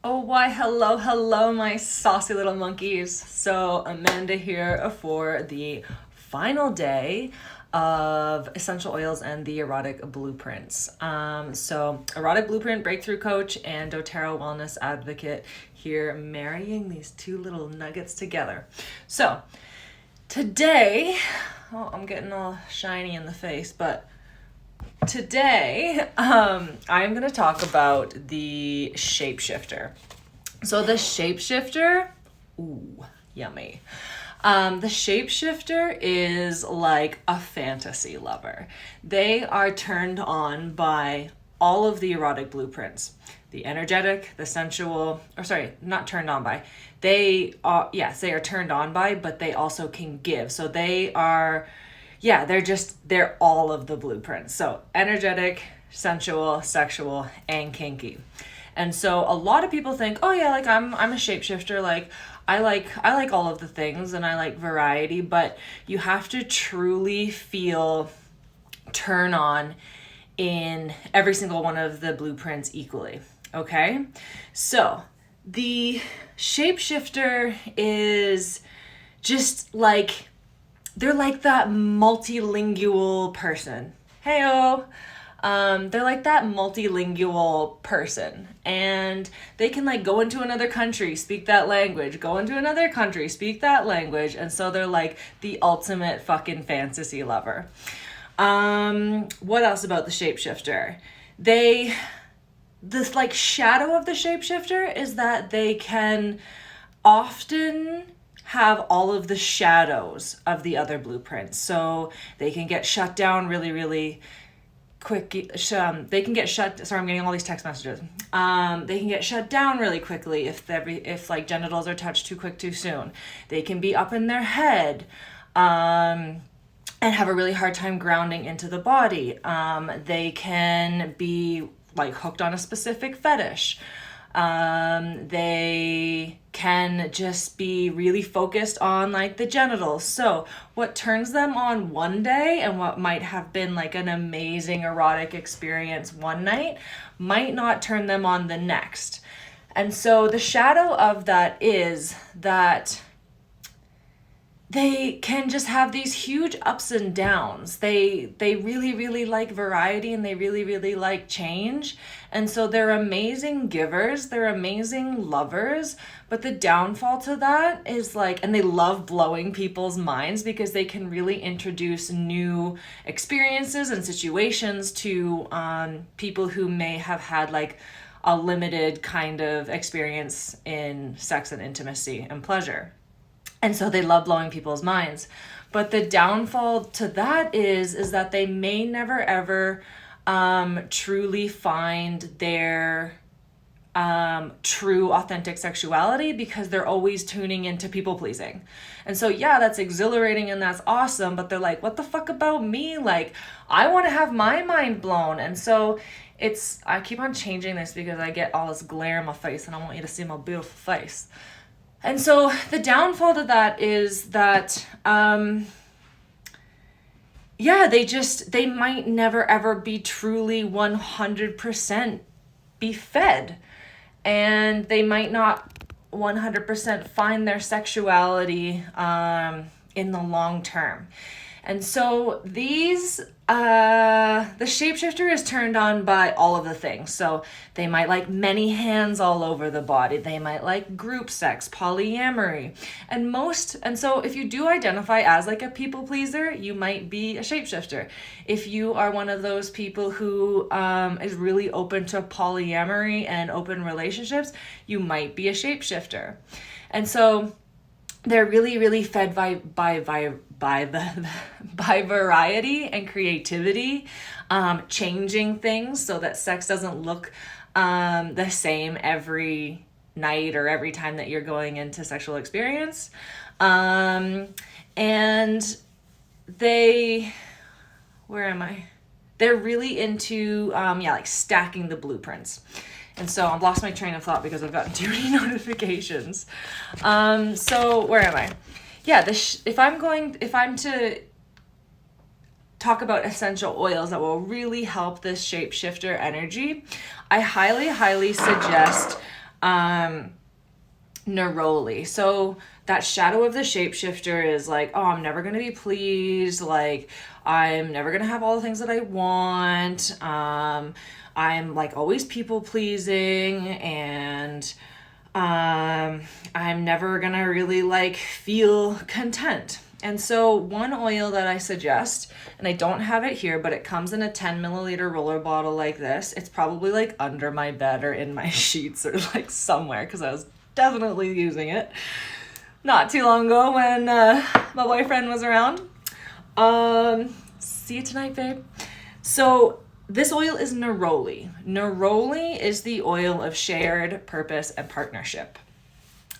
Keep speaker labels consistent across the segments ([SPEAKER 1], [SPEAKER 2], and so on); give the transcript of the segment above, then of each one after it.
[SPEAKER 1] Oh, why, hello, hello, my saucy little monkeys. So, Amanda here for the final day of essential oils and the erotic blueprints. Erotic Blueprint Breakthrough Coach and doTERRA Wellness Advocate here, marrying these two little nuggets together. So, today, oh, I'm getting all shiny in the face, but today, I'm going to talk about the shapeshifter. So the shapeshifter, ooh, yummy. The shapeshifter is like a fantasy lover. They are turned on by all of the erotic blueprints. The energetic, the sensual, or sorry, not turned on by. They are, yes, they are turned on by, but they also can give. So they are, yeah, they're all of the blueprints. So energetic, sensual, sexual, and kinky. And so a lot of people think, oh yeah, like I'm a shapeshifter, like I like all of the things and I like variety, but you have to truly feel turn on in every single one of the blueprints equally. Okay? So the shapeshifter is just like, they're like that multilingual person. Heyo. They're like that multilingual person, and they can like go into another country, speak that language, go into another country, speak that language, and so they're like the ultimate fucking fantasy lover. What else about the shapeshifter? This like shadow of the shapeshifter is that they can often have all of the shadows of the other blueprints. So they can get shut down really quick. They can get shut. Sorry, I'm getting all these text messages. They can get shut down really quickly if like genitals are touched too quick too soon. They can be up in their head, and have a really hard time grounding into the body. They can be like hooked on a specific fetish. They can just be really focused on like the genitals. So what turns them on one day and what might have been like an amazing erotic experience one night might not turn them on the next. And so the shadow of that is that they can just have these huge ups and downs. They really like variety, and they really like change. And so they're amazing givers, they're amazing lovers, but the downfall to that is like, and they love blowing people's minds because they can really introduce new experiences and situations to people who may have had like a limited kind of experience in sex and intimacy and pleasure. And so they love blowing people's minds. But the downfall to that is that they may never ever truly find their true authentic sexuality because they're always tuning into people pleasing. And so yeah, that's exhilarating and that's awesome, but they're like, what the fuck about me? Like, I want to have my mind blown. And so I keep on changing this because I get all this glare in my face and I want you to see my beautiful face. And so the downfall to that is that, they might never ever be truly 100% be fed. And they might not 100% find their sexuality in the long term. And so the shapeshifter is turned on by all of the things. So they might like many hands all over the body. They might like group sex, polyamory. And so if you do identify as like a people pleaser, you might be a shapeshifter. If you are one of those people who is really open to polyamory and open relationships, you might be a shapeshifter. And so they're really fed by variety and creativity, changing things so that sex doesn't look the same every night or every time that you're going into sexual experience. And where am I? They're really into like stacking the blueprints. And so I've lost my train of thought because I've gotten too many notifications. So where am I? Yeah, if I'm to talk about essential oils that will really help this shapeshifter energy, I highly suggest Neroli. So that shadow of the shapeshifter is like, oh, I'm never gonna be pleased. Like, I'm never gonna have all the things that I want. I'm like always people pleasing, and I'm never gonna really like feel content. And so one oil that I suggest, and I don't have it here, but it comes in a 10 milliliter roller bottle like this. It's probably like under my bed or in my sheets or like somewhere, because I was definitely using it not too long ago when my boyfriend was around. See you tonight, babe. So this oil is Neroli. Neroli is the oil of shared purpose and partnership.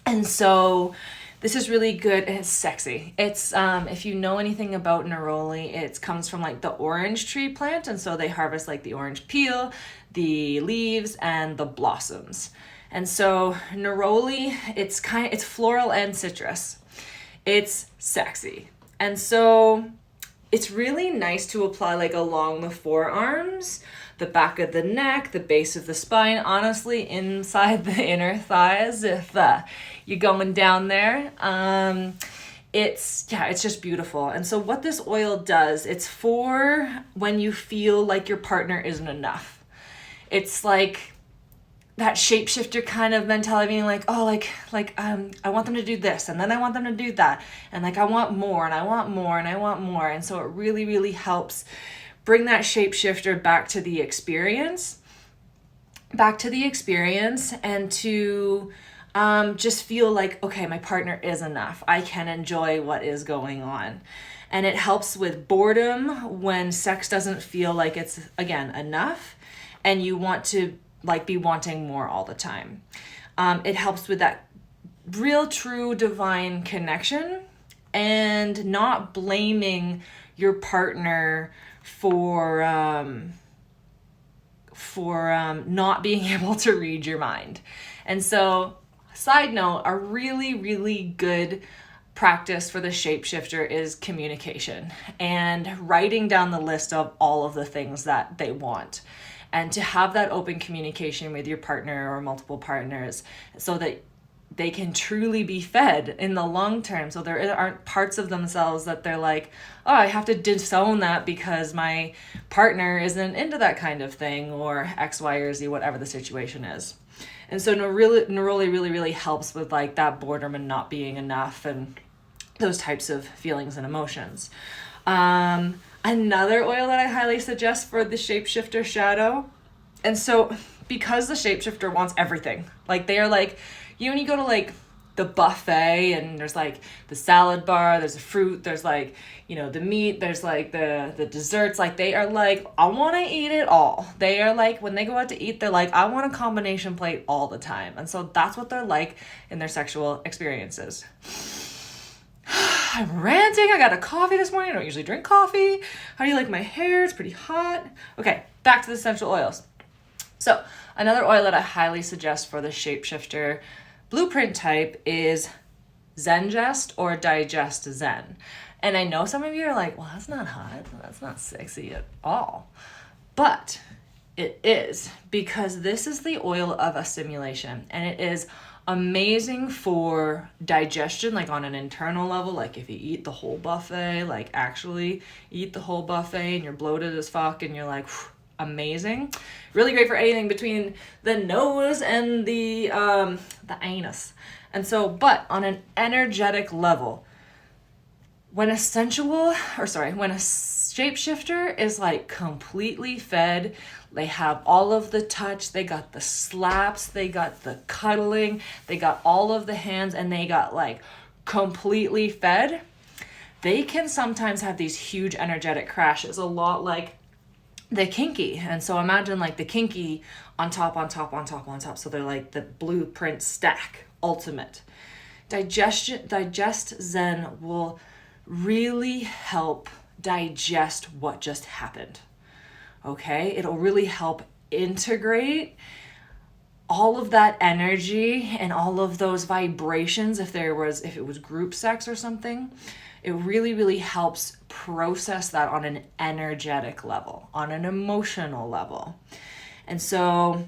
[SPEAKER 1] And so this is really good and it's sexy. It's, if you know anything about Neroli, it comes from like the orange tree plant. And so they harvest like the orange peel, the leaves, and the blossoms. And so Neroli, it's floral and citrus. It's sexy. And so it's really nice to apply like along the forearms, the back of the neck, the base of the spine, honestly inside the inner thighs if you're going down there. It's just beautiful. And so what this oil does, it's for when you feel like your partner isn't enough. It's like that shapeshifter kind of mentality, being like, oh, I want them to do this, and then I want them to do that, and like I want more, and I want more, and I want more. And so it really, really helps bring that shapeshifter back to the experience, and to just feel like, okay, my partner is enough. I can enjoy what is going on. And it helps with boredom when sex doesn't feel like it's, again, enough, and you want to like be wanting more all the time. It helps with that real, true, divine connection, and not blaming your partner for not being able to read your mind. And so, side note, a really, really good practice for the shapeshifter is communication and writing down the list of all of the things that they want. And to have that open communication with your partner or multiple partners so that they can truly be fed in the long term. So there aren't parts of themselves that they're like, oh, I have to disown that because my partner isn't into that kind of thing, or X, Y, or Z, whatever the situation is. And so Neroli really, really helps with like that boredom and not being enough and those types of feelings and emotions. Another oil that I highly suggest for the Shapeshifter Shadow. And so because the shapeshifter wants everything, like they are like, when you go to like the buffet and there's like the salad bar, there's a fruit, there's like, the meat, there's like the desserts, like they are like, I want to eat it all. They are like, when they go out to eat, they're like, I want a combination plate all the time. And so that's what they're like in their sexual experiences. I'm ranting. I got a coffee this morning. I don't usually drink coffee. How do you like my hair? It's pretty hot. Okay, back to the essential oils. So another oil that I highly suggest for the Shapeshifter Blueprint type is ZenGest or Digest Zen. And I know some of you are like, well, that's not hot. That's not sexy at all. But it is, because this is the oil of assimilation, and it is amazing for digestion, like on an internal level. Like if you eat the whole buffet, like actually eat the whole buffet and you're bloated as fuck and you're like, amazing. Really great for anything between the nose and the anus. And so, but on an energetic level, when a shapeshifter is like completely fed, they have all of the touch, they got the slaps, they got the cuddling, they got all of the hands, and they got like completely fed, they can sometimes have these huge energetic crashes, a lot like the kinky. And so imagine like the kinky on top. So they're like the blueprint stack, ultimate. Digest Zen will really help digest what just happened. Okay? It'll really help integrate all of that energy and all of those vibrations. If it was group sex or something, it really, really helps process that on an energetic level, on an emotional level. And so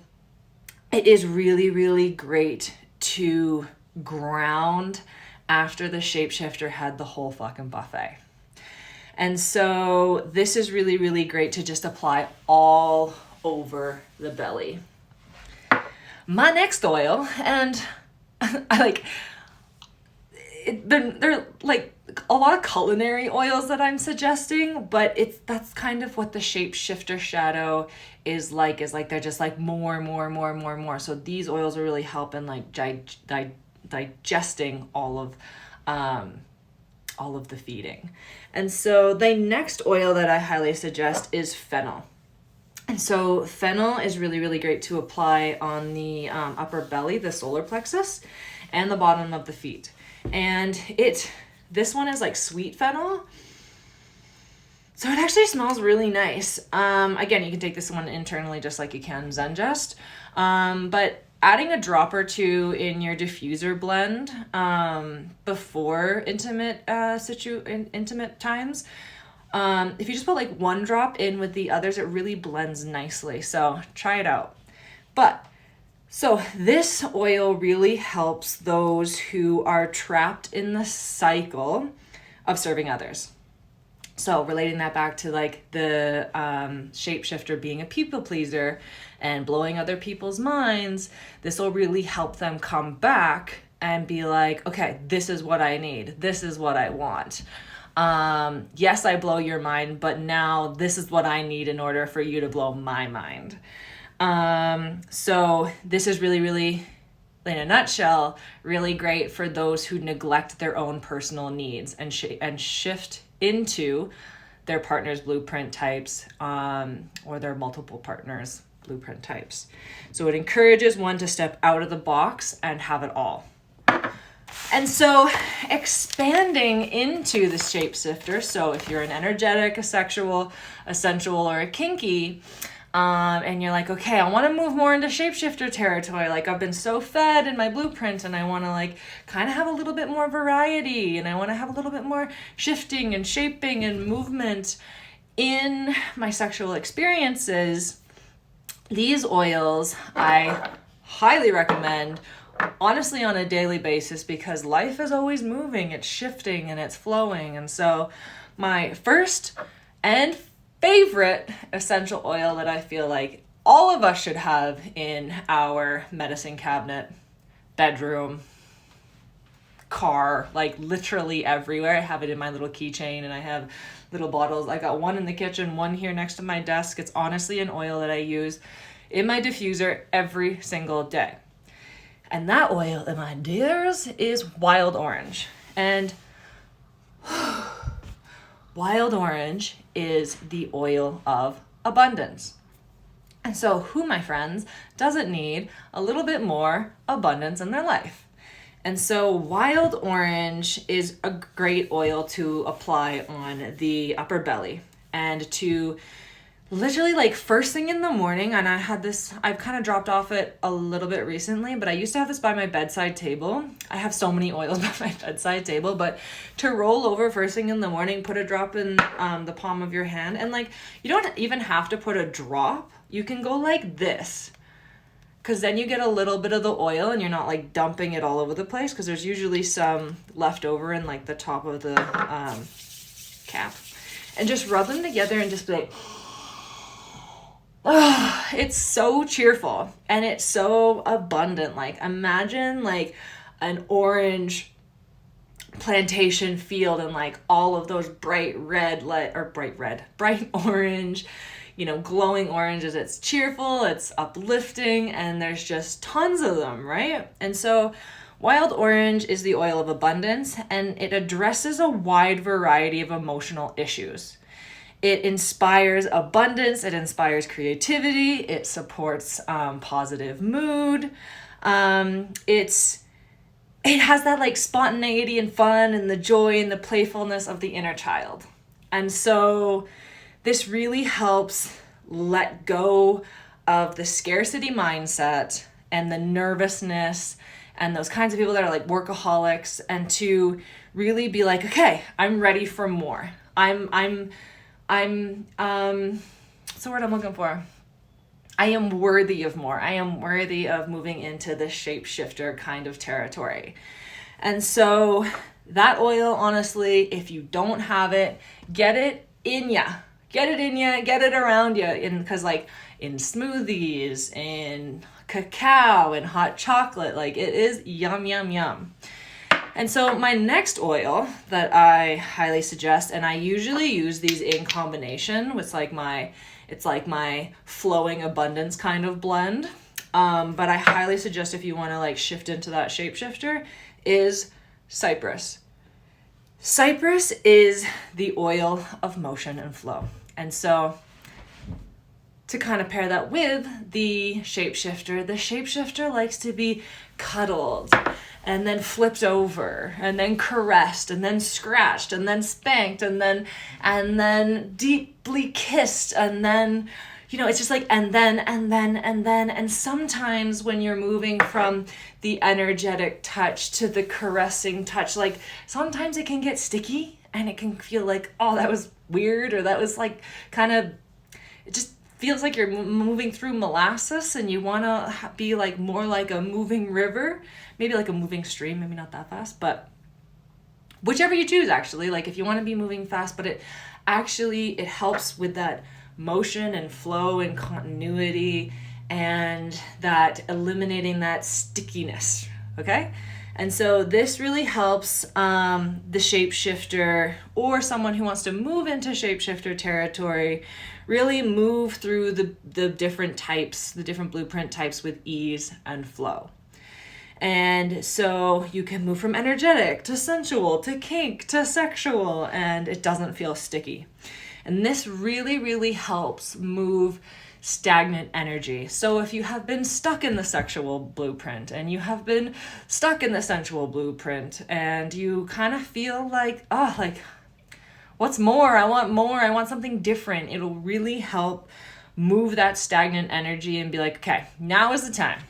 [SPEAKER 1] it is really, really great to ground after the shapeshifter had the whole fucking buffet. And so this is really, really great to just apply all over the belly. My next oil, and I like, they're like a lot of culinary oils that I'm suggesting, but that's kind of what the Shapeshifter Shadow is like they're just like more. So these oils are really helping like digesting all of the feeding. And so the next oil that I highly suggest is Fennel. And so Fennel is really, really great to apply on the upper belly, the solar plexus, and the bottom of the feet. And this one is like sweet fennel. So it actually smells really nice. Again, you can take this one internally just like you can ZenGest. But adding a drop or two in your diffuser blend before intimate times, if you just put like one drop in with the others, it really blends nicely. So try it out. So this oil really helps those who are trapped in the cycle of serving others. So relating that back to like the shapeshifter being a people pleaser and blowing other people's minds, this will really help them come back and be like, okay, this is what I need. This is what I want. Yes, I blow your mind, but now this is what I need in order for you to blow my mind. So this is really, really, in a nutshell, really great for those who neglect their own personal needs and shift into their partner's blueprint types, or their multiple partners' blueprint types. So it encourages one to step out of the box and have it all. And so expanding into the shapeshifter, so if you're an energetic, a sexual, a sensual, or a kinky, and you're like, okay, I want to move more into shapeshifter territory. Like I've been so fed in my blueprint and I want to like kind of have a little bit more variety and I want to have a little bit more shifting and shaping and movement in my sexual experiences. These oils I highly recommend, honestly, on a daily basis, because life is always moving, it's shifting and it's flowing. And so my first and favorite essential oil that I feel like all of us should have in our medicine cabinet, bedroom, car, like literally everywhere. I have it in my little keychain and I have little bottles. I got one in the kitchen, one here next to my desk. It's honestly an oil that I use in my diffuser every single day. And that oil, my dears, is wild orange. And wild orange is the oil of abundance. And so who, my friends, doesn't need a little bit more abundance in their life? And so wild orange is a great oil to apply on the upper belly and to literally like first thing in the morning. And I've kind of dropped off it a little bit recently, but I used to have this by my bedside table. I have so many oils by my bedside table, but to roll over first thing in the morning, put a drop in the palm of your hand. And like, you don't even have to put a drop. You can go like this, because then you get a little bit of the oil and you're not like dumping it all over the place, because there's usually some left over in like the top of the cap. And just rub them together and just be like, oh, it's so cheerful and it's so abundant. Like imagine like an orange plantation field and like all of those bright orange, glowing oranges. It's cheerful, it's uplifting, and there's just tons of them, right? And so wild orange is the oil of abundance, and it addresses a wide variety of emotional issues. It inspires abundance, it inspires creativity, it supports positive mood. It has that like spontaneity and fun and the joy and the playfulness of the inner child. And so this really helps let go of the scarcity mindset and the nervousness and those kinds of people that are like workaholics, and to really be like, okay, I'm ready for more. What's the word I'm looking for? I am worthy of more. I am worthy of moving into the shapeshifter kind of territory. And so that oil, honestly, if you don't have it, get it in ya. Get it in ya, get it around ya. Because like in smoothies, in cacao, in hot chocolate, like it is yum, yum, yum. And so my next oil that I highly suggest, and I usually use these in combination with it's like my flowing abundance kind of blend. But I highly suggest if you want to like shift into that shapeshifter is Cypress. Cypress is the oil of motion and flow. And so to kind of pair that with the shapeshifter likes to be cuddled and then flipped over and then caressed and then scratched and then spanked and then deeply kissed and then, it's just like, and sometimes when you're moving from the energetic touch to the caressing touch, like sometimes it can get sticky and it can feel like, oh, that was weird, or that was like kind of, it just feels like you're moving through molasses and you want to be like more like a moving river, maybe like a moving stream, maybe not that fast, but whichever you choose actually, like if you want to be moving fast, but it helps with that motion and flow and continuity and that eliminating that stickiness, okay? And so this really helps the shapeshifter or someone who wants to move into shapeshifter territory really move through the different types, the different blueprint types with ease and flow. And so you can move from energetic to sensual to kink to sexual, and it doesn't feel sticky. And this really, really helps move stagnant energy. So if you have been stuck in the sexual blueprint and you have been stuck in the sensual blueprint and you kind of feel like, what's more? I want something different. It'll really help move that stagnant energy and be like, okay, now is the time.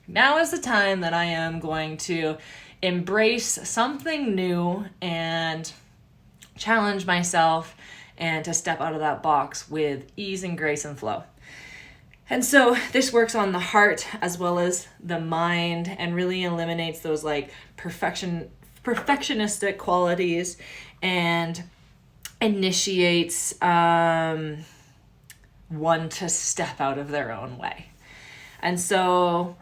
[SPEAKER 1] Now is the time that I am going to embrace something new and challenge myself and to step out of that box with ease and grace and flow. And so this works on the heart as well as the mind and really eliminates those like perfectionistic qualities and initiates one to step out of their own way. And so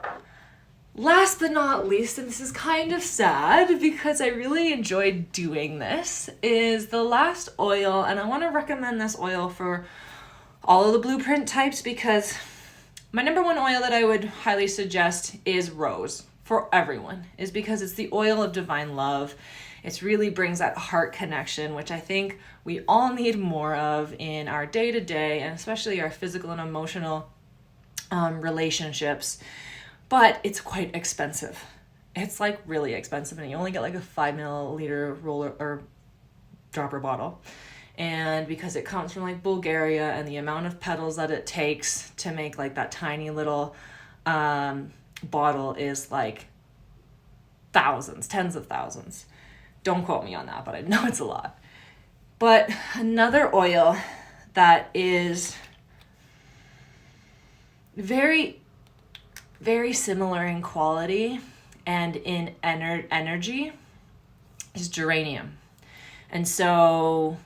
[SPEAKER 1] last but not least, and this is kind of sad because I really enjoyed doing this, is the last oil. And I want to recommend this oil for all of the blueprint types because my number one oil that I would highly suggest is rose for everyone, is because it's the oil of divine love. It really brings that heart connection, which I think we all need more of in our day-to-day and especially our physical and emotional relationships. But it's quite expensive. It's like really expensive, and you only get like a 5 milliliter roller or dropper bottle. And because it comes from like Bulgaria and the amount of petals that it takes to make like that tiny little bottle is like thousands, tens of thousands. Don't quote me on that, but I know it's a lot. But another oil that is very, very similar in quality and in energy is geranium. And so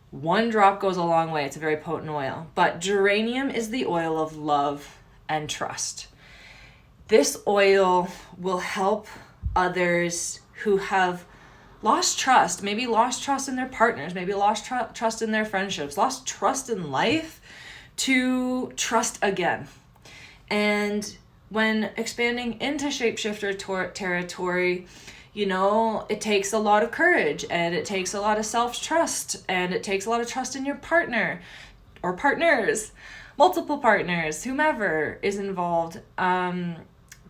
[SPEAKER 1] one drop goes a long way. It's a very potent oil. But geranium is the oil of love and trust. This oil will help others who have lost trust, maybe lost trust in their partners, maybe lost trust in their friendships, lost trust in life, to trust again. And when expanding into shapeshifter territory, it takes a lot of courage and it takes a lot of self-trust and it takes a lot of trust in your partner or partners, multiple partners, whomever is involved,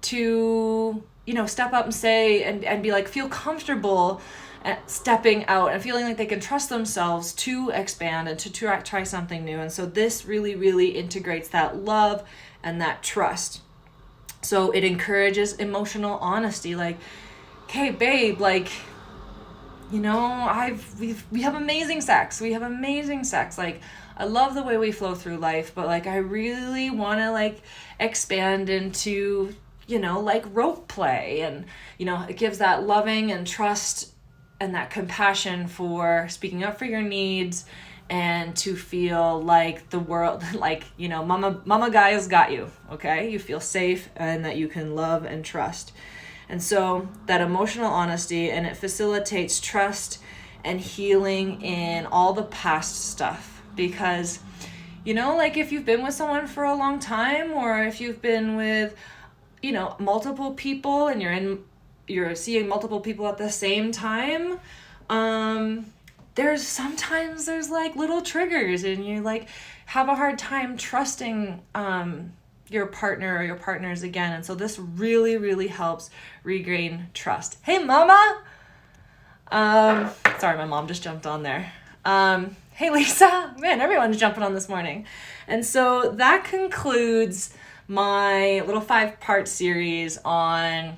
[SPEAKER 1] to, step up and say and be like, feel comfortable at stepping out and feeling like they can trust themselves to expand and to try something new. And so this really, really integrates that love and that trust. So it encourages emotional honesty, like, okay, babe, like, we have amazing sex. We have amazing sex. Like, I love the way we flow through life, but like, I really want to like expand into, like rope play, and, it gives that loving and trust and that compassion for speaking up for your needs, and to feel like the world, like, mama guy has got you, okay? You feel safe and that you can love and trust. And so that emotional honesty, and it facilitates trust and healing in all the past stuff. Because, like if you've been with someone for a long time, or if you've been with, multiple people, and you're seeing multiple people at the same time, there's like little triggers, and you like have a hard time trusting your partner or your partners again. And so this really, really helps regain trust. Hey, mama. Sorry, my mom just jumped on there. Hey, Lisa. Man, everyone's jumping on this morning. And so that concludes my little 5-part series on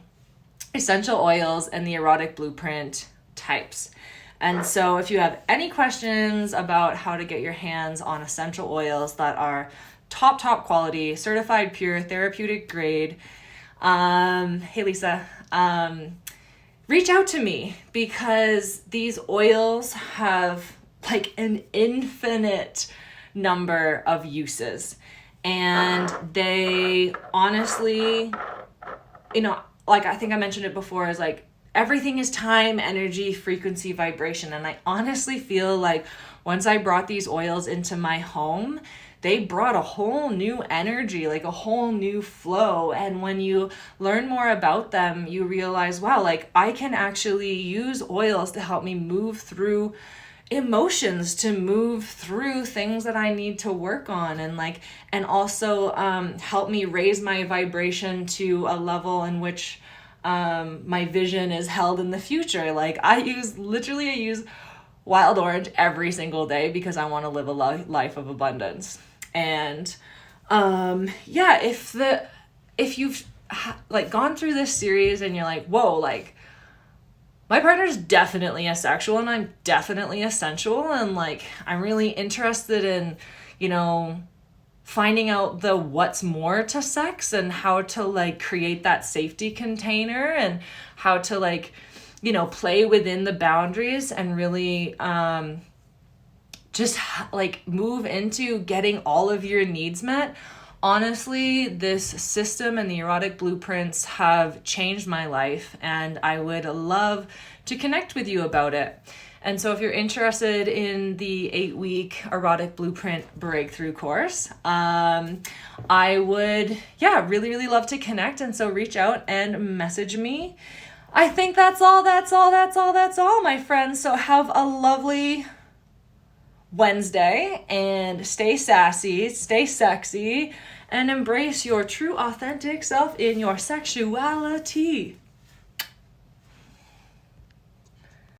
[SPEAKER 1] essential oils and the erotic blueprint types. And so if you have any questions about how to get your hands on essential oils that are top quality, certified pure, therapeutic grade, hey Lisa, reach out to me, because these oils have like an infinite number of uses. And they honestly, like I think I mentioned it before, is like everything is time, energy, frequency, vibration. And I honestly feel like once I brought these oils into my home, they brought a whole new energy, like a whole new flow. And when you learn more about them, you realize, wow, like I can actually use oils to help me move through emotions, to move through things that I need to work on, and also help me raise my vibration to a level in which my vision is held in the future. Like I use wild orange every single day because I want to live a life of abundance. And if you've like gone through this series and you're like, whoa, like my partner's definitely asexual and I'm definitely essential, and like I'm really interested in, finding out the what's more to sex, and how to like create that safety container, and how to like, play within the boundaries, and really just like move into getting all of your needs met. Honestly, this system and the erotic blueprints have changed my life, and I would love to connect with you about it. And so if you're interested in the 8-week erotic blueprint breakthrough course, I would, really, really love to connect. And so reach out and message me. I think that's all, my friends. So have a lovely Wednesday, and stay sassy, stay sexy, and embrace your true authentic self in your sexuality.